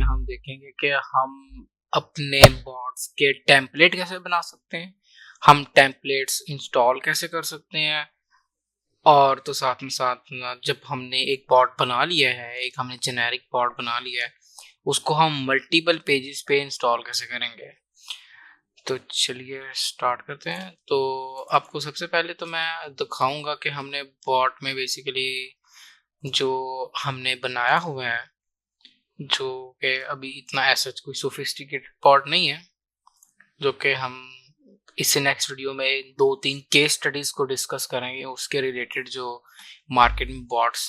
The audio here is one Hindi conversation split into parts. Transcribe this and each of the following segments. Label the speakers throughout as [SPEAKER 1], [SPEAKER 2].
[SPEAKER 1] हम देखेंगे कि हम अपने बॉट्स के टेम्पलेट कैसे बना सकते हैं, हम टेम्पलेट्स इंस्टॉल कैसे कर सकते हैं, और तो साथ में साथ जब हमने एक बॉट बना लिया है, एक हमने जेनेरिक बॉट बना लिया है, उसको हम मल्टीपल पेजेस पे इंस्टॉल कैसे करेंगे। तो चलिए स्टार्ट करते हैं। तो आपको सबसे पहले तो मैं दिखाऊंगा कि हमने बॉट में बेसिकली जो हमने बनाया हुआ है, जो कि अभी इतना ऐसा कोई सोफिस्टिकेटेड बॉट नहीं है, जो कि हम इससे नेक्स्ट वीडियो में 2-3 केस स्टडीज को डिस्कस करेंगे, उसके रिलेटेड जो मार्केट में बॉट्स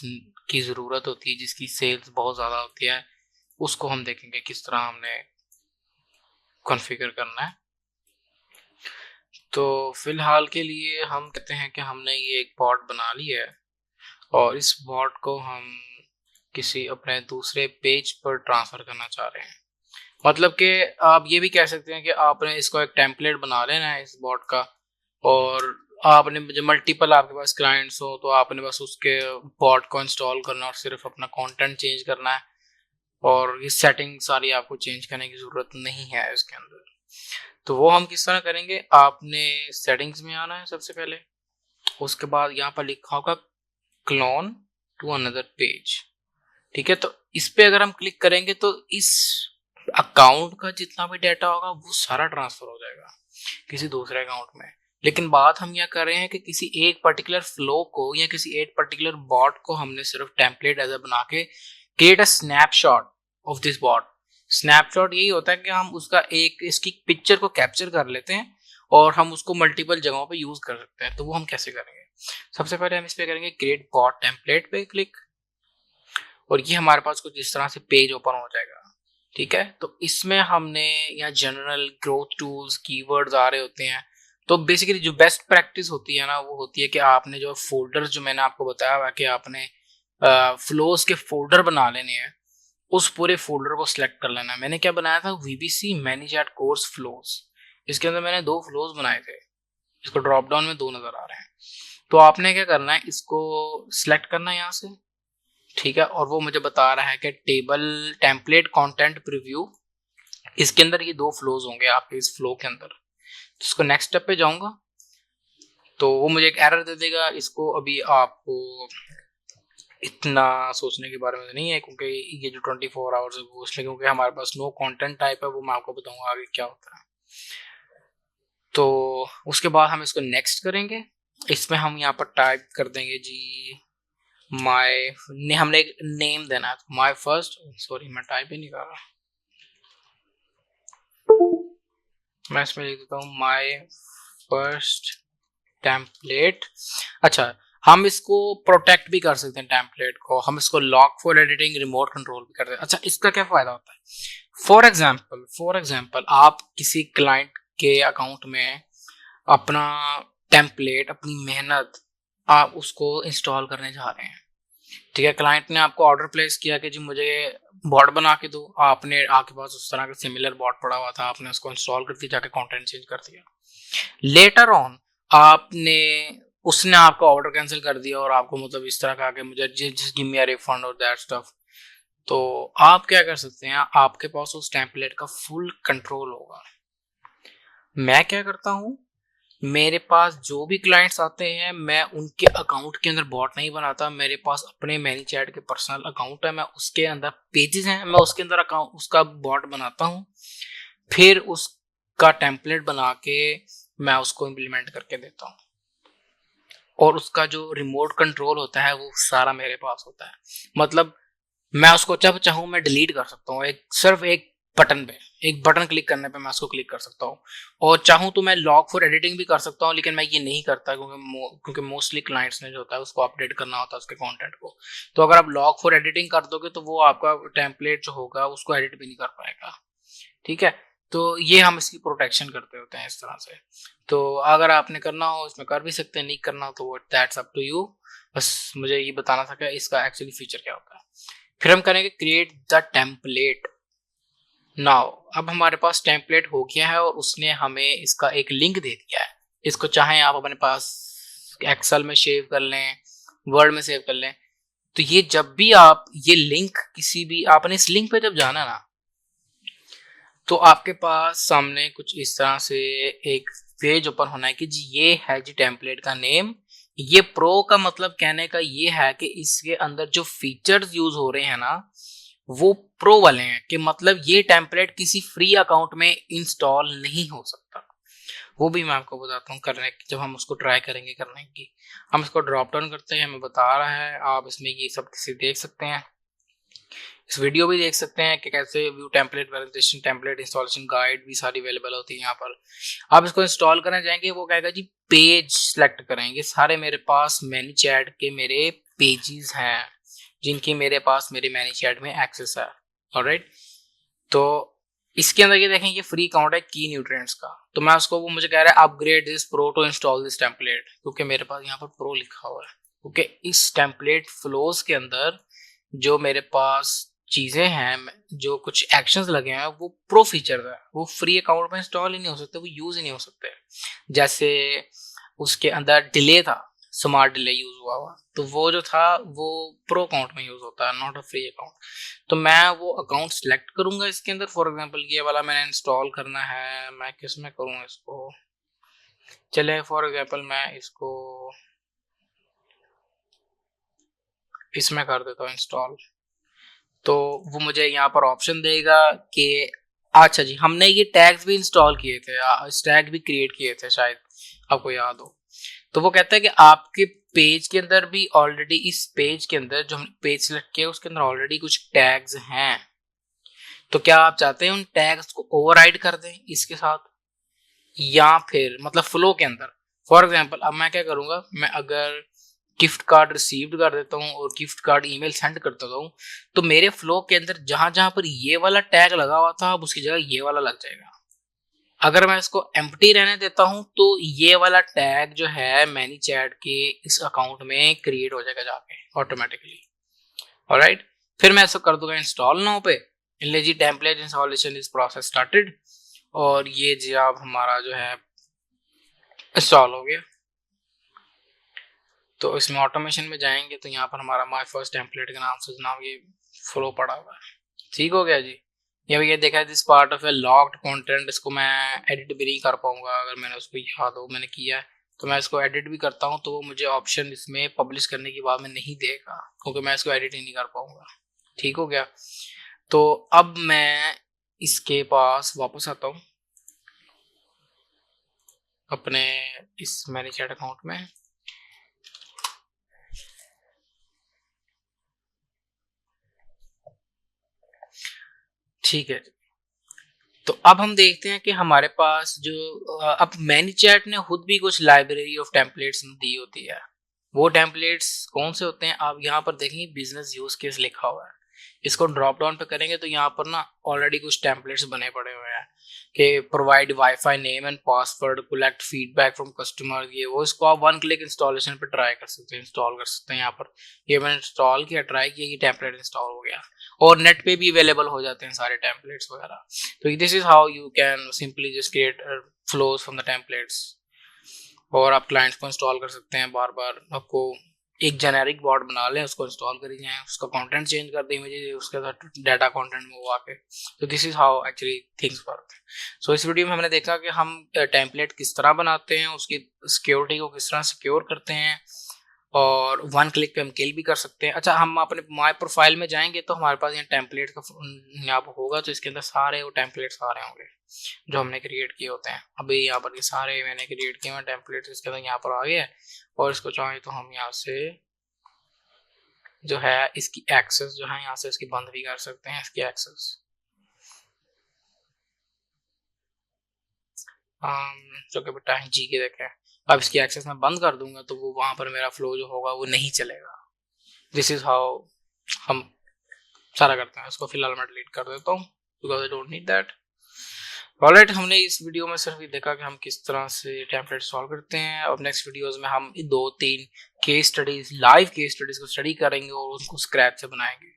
[SPEAKER 1] की ज़रूरत होती है, जिसकी सेल्स बहुत ज़्यादा होती है, उसको हम देखेंगे किस तरह हमने कॉन्फ़िगर करना है। तो फिलहाल के लिए हम कहते हैं कि हमने ये एक बॉट बना लिया है और इस बॉट को हम किसी अपने दूसरे पेज पर ट्रांसफ़र करना चाह रहे हैं। मतलब कि आप ये भी कह सकते हैं कि आपने इसको एक टेम्पलेट बना लेना है इस बॉट का, और आपने जब मल्टीपल आपके पास क्लाइंट्स हो तो आपने बस उसके बॉट को इंस्टॉल करना और सिर्फ अपना कंटेंट चेंज करना है, और ये सेटिंग सारी आपको चेंज करने की ज़रूरत नहीं है इसके अंदर। तो वो हम किस तरह करेंगे, आपने सेटिंग्स में आना है सबसे पहले, उसके बाद यहाँ पर लिखा होगा क्लोन टू अनदर पेज। ठीक है, तो इस पे अगर हम क्लिक करेंगे तो इस अकाउंट का जितना भी डाटा होगा वो सारा ट्रांसफर हो जाएगा किसी दूसरे अकाउंट में। लेकिन बात हम यह कर रहे हैं कि किसी एक पर्टिकुलर फ्लो को या किसी एक पर्टिकुलर बॉट को हमने सिर्फ टेम्पलेट एज बना के create a snapshot of this bot. Snapshot यही होता है कि हम उसका एक इसकी पिक्चर को कैप्चर कर लेते हैं और हम उसको मल्टीपल जगहों पे यूज कर सकते हैं। तो वो हम कैसे करेंगे, सबसे पहले हम इस पे करेंगे क्रिएट बॉट टेम्पलेट पे क्लिक, और ये हमारे पास कुछ इस तरह से पेज ओपन हो जाएगा। ठीक है, तो इसमें हमने यहाँ जनरल ग्रोथ टूल्स कीवर्ड्स आ रहे होते हैं। तो बेसिकली जो बेस्ट प्रैक्टिस होती है ना, वो होती है कि आपने जो फोल्डर्स जो मैंने आपको बताया हुआ है कि आपने फ्लोज के फोल्डर बना लेने हैं, उस पूरे फोल्डर को सिलेक्ट कर लेना है। मैंने क्या बनाया था, वीबीसी मैनेज एट कोर्स फ्लोज। इसके अंदर मैंने 2 फ्लोज बनाए थे, इसको ड्रॉप डाउन में 2 नजर आ रहे हैं। तो आपने क्या करना है, इसको सिलेक्ट करना है यहाँ से। ठीक है, और वो मुझे बता रहा है कि टेबल टेम्पलेट कंटेंट प्रीव्यू, इसके अंदर ये 2 फ्लोज होंगे आपके इस फ्लो के अंदर। तो इसको नेक्स्ट स्टेप पे जाऊंगा तो वो मुझे एक एरर दे देगा। इसको अभी आपको इतना सोचने के बारे में नहीं है, क्योंकि ये जो 24 आवर्स है वो इसलिए क्योंकि हमारे पास नो कंटेंट टाइप है, वो मैं आपको बताऊंगा आगे क्या होता है। तो उसके बाद हम इसको नेक्स्ट करेंगे। इसमें हम यहाँ पर टाइप कर देंगे जी माय, हमने एक नेम देना है, माय फर्स्ट, सॉरी मैं टाइप ही नहीं कर रहा, मैं इसमें लिख देता हूँ माय फर्स्ट टेम्पलेट। अच्छा, हम इसको प्रोटेक्ट भी कर सकते हैं टेम्पलेट को, हम इसको lock for editing remote control भी कर सकते हैं। अच्छा, इसका क्या फायदा होता है, फॉर एग्जाम्पल आप किसी क्लाइंट के अकाउंट में अपना टेम्पलेट, अपनी मेहनत आप उसको इंस्टॉल करने जा रहे हैं। ठीक है, क्लाइंट ने आपको ऑर्डर प्लेस किया कि जी मुझे बॉट बना के दो, आपने आपके पास उस तरह का सिमिलर बॉट पड़ा हुआ था, आपने उसको इंस्टॉल कर दिया, जाके कंटेंट चेंज कर दिया। लेटर ऑन आपने उसने आपका ऑर्डर कैंसिल कर दिया और आपको मतलब इस तरह का कि मुझे just give me a refund और दैट स्टफ। तो आप क्या कर सकते हैं, आपके पास उस टेम्पलेट का फुल कंट्रोल होगा। मैं क्या करता हूँ, मेरे पास जो भी क्लाइंट्स आते हैं मैं उनके अकाउंट के अंदर बॉट नहीं बनाता, मेरे पास अपने मैनीचैट के पर्सनल अकाउंट है, मैं उसके अंदर पेजेस हैं, मैं उसके अंदर अकाउंट उसका बॉट बनाता हूँ, फिर उसका टेम्पलेट बना के मैं उसको इम्प्लीमेंट करके देता हूँ, और उसका जो रिमोट कंट्रोल होता है वो सारा मेरे पास होता है। मतलब मैं उसको जब चाहूँ मैं डिलीट कर सकता हूँ, एक सिर्फ एक बटन पे, एक बटन क्लिक करने पे मैं उसको क्लिक कर सकता हूँ, और चाहूँ तो मैं लॉक फॉर एडिटिंग भी कर सकता हूँ, लेकिन मैं ये नहीं करता क्योंकि मोस्टली क्लाइंट्स ने जो होता है उसको अपडेट करना होता है उसके कंटेंट को। तो अगर आप लॉक फॉर एडिटिंग कर दोगे तो वो आपका टेम्पलेट जो होगा उसको एडिट भी नहीं कर पाएगा। ठीक है, तो ये हम इसकी प्रोटेक्शन करते होते हैं इस तरह से। तो अगर आपने करना हो इसमें कर भी सकते हैं, नहीं करना हो तो दैट्स अप टू यू। बस मुझे ये बताना था कि इसका एक्चुअली फीचर क्या होता है। फिर हम करेंगे क्रिएट द टेम्पलेट नाउ। अब हमारे पास टेम्पलेट हो गया है और उसने हमें इसका एक लिंक दे दिया है। इसको चाहें आप अपने पास एक्सेल में सेव कर लें, वर्ड में सेव कर लें। तो ये जब भी आप ये लिंक किसी भी आपने इस लिंक पे जब जाना ना, तो आपके पास सामने कुछ इस तरह से एक पेज ओपन होना है कि जी ये है जी टेम्पलेट का नेम। ये प्रो का मतलब कहने का ये है कि इसके अंदर जो फीचर्स यूज हो रहे हैं ना वो प्रो वाले हैं, कि मतलब ये टेम्पलेट किसी फ्री अकाउंट में इंस्टॉल नहीं हो सकता। वो भी मैं आपको बताता हूँ करने की, जब हम उसको ट्राई करेंगे करने की। हम इसको ड्रॉप डाउन करते हैं, हमें बता रहा है, आप इसमें ये सब किसी देख सकते हैं, इस वीडियो भी देख सकते हैं कि कैसे view template validation template installation guide भी सारी अवेलेबल होती है यहाँ पर। आप इसको इंस्टॉल करने जाएंगे, वो कहेगा जी पेज सेलेक्ट करेंगे। सारे मेरे पास मैनीचैट के मेरे पेजेस हैं जिनकी मेरे पास मेरे मैनीचैट में एक्सेस है। ऑलराइट, तो इसके अंदर ये देखें, ये फ्री अकाउंट है की न्यूट्रिएंट्स का। तो मैं उसको, वो मुझे कह रहा है upgrade this pro to install this template, क्योंकि मेरे पास यहाँ पर प्रो लिखा हुआ है। क्योंकि इस टेम्पलेट फ्लोज के अंदर जो मेरे पास चीजें हैं, जो कुछ एक्शंस लगे हैं, वो प्रो फीचर है, वो फ्री अकाउंट में इंस्टॉल ही नहीं हो सकते, वो यूज ही नहीं हो सकते। जैसे उसके अंदर डिले था, स्मार्ट डिले यूज हुआ, तो वो जो था वो प्रो अकाउंट में यूज होता है, नॉट अ फ्री अकाउंट। तो मैं वो अकाउंट सिलेक्ट करूंगा इसके अंदर। फॉर एग्जांपल ये वाला मैंने इंस्टॉल करना है, मैं किस में करूँ इसको, चले फॉर एग्जांपल मैं इसको इसमें कर देता हूँ इंस्टॉल। तो वो मुझे यहाँ पर ऑप्शन देगा कि अच्छा जी हमने ये टैग्स भी इंस्टॉल किए थे, टैग भी क्रिएट किए थे, शायद आपको याद हो। तो वो कहता है कि आपके पेज के अंदर भी ऑलरेडी, इस पेज के अंदर जो हमने पेज सेलेक्ट किया उसके अंदर ऑलरेडी कुछ टैग्स हैं। तो क्या आप चाहते हैं उन टैग्स को ओवरराइड कर दें इसके साथ, या फिर मतलब फ्लो के अंदर। फॉर एग्जांपल अब मैं क्या करूंगा, मैं अगर गिफ्ट कार्ड रिसीव्ड कर देता हूँ और गिफ्ट कार्ड ईमेल सेंड कर देता हूँ, तो मेरे फ्लो के अंदर जहां जहां पर ये वाला टैग लगा हुआ था अब उसकी जगह ये वाला लग जाएगा। अगर मैं इसको एम्प्टी रहने देता हूं तो ये वाला टैग जो है मैनीचैट के इस अकाउंट में क्रिएट हो जाएगा जाके ऑटोमेटिकली। ऑलराइट, फिर मैं इसको कर दूंगा इंस्टॉल नाउ पे। ले जी template installation is process started, और ये जी अब हमारा जो है इंस्टॉल हो गया। तो इसमें ऑटोमेशन में जाएंगे तो यहाँ पर हमारा माय फर्स्ट टेम्पलेट के नाम से जनाब ये फ्लो पड़ा हुआ है। ठीक हो गया जी। ये देखा है this part of A locked content, इसको मैं एडिट भी नहीं कर पाऊंगा। अगर मैंने उसको याद हो मैंने किया है तो मैं इसको एडिट भी करता हूँ तो वो मुझे ऑप्शन इसमें पब्लिश करने के बाद में नहीं देगा, क्योंकि मैं इसको एडिट ही नहीं कर पाऊंगा। ठीक हो गया। तो अब मैं इसके पास वापस आता हूँ अपने इस मैनेजर अकाउंट में। ठीक है, तो अब हम देखते हैं कि हमारे पास जो अब मैनीचैट ने खुद भी कुछ लाइब्रेरी ऑफ टेम्पलेट्स दी होती है। वो टेम्पलेट्स कौन से होते हैं, आप यहाँ पर देखेंगे बिजनेस यूज केस लिखा हुआ है। इसको ड्रॉप डाउन पे करेंगे तो यहाँ पर ना ऑलरेडी कुछ टेम्पलेट्स बने पड़े हुए हैं कि provide wifi name and password, collect feedback from customer, ये वो। इसको आप वन क्लिक इंस्टॉलेशन पे ट्राई कर सकते हैं, इंस्टॉल कर सकते हैं। यहाँ पर ये मैंने इंस्टॉल किया, ट्राई किया, ये टेम्पलेट इंस्टॉल हो गया, और नेट पे भी अवेलेबल हो जाते हैं सारे टेम्पलेट्स वगैरह। तो this is how you can simply just create flows from the templates. और आप क्लाइंट्स को इंस्टॉल कर सकते हैं बार बार। आपको एक जेनेरिक बॉट बना लें, उसको इंस्टॉल करी जाए, उसका कंटेंट चेंज कर दें, इमेजेस उसके साथ डाटा कंटेंट में वो आके। तो this is how actually things work. So इस वीडियो में हमने देखा कि हम टेम्पलेट किस तरह बनाते हैं, उसकी सिक्योरिटी को किस तरह सिक्योर करते हैं, और वन क्लिक पे हम किल भी कर सकते हैं। अच्छा, हम अपने माय प्रोफाइल में जाएंगे तो हमारे पास यहाँ टेम्पलेट का यहाँ पर होगा, तो इसके अंदर सारे वो टेम्पलेट्स आ रहे होंगे जो हमने क्रिएट किए होते हैं। अभी यहाँ पर ये सारे मैंने क्रिएट किए हुए टेम्पलेट्स इसके अंदर यहाँ पर आ गए हैं, और इसको चाहे तो हम यहाँ से जो है इसकी एक्सेस जो है यहाँ से इसकी बंद भी कर सकते हैं, इसकी एक्सेस। जो कि बेटा जी के देखें, अब इसकी एक्सेस मैं बंद कर दूंगा तो वो वहां पर मेरा फ्लो जो होगा वो नहीं चलेगा। दिस इज हाउ हम सारा करते हैं। इसको फिलहाल मैं डिलीट कर देता हूँ because I don't need that. Alright, हमने इस वीडियो में सिर्फ ये देखा कि हम किस तरह से टेम्पलेट सॉल्व करते हैं। अब नेक्स्ट वीडियोस में हम 2-3 case studies, live case studies को स्टडी करेंगे और उसको स्क्रैच से बनाएंगे।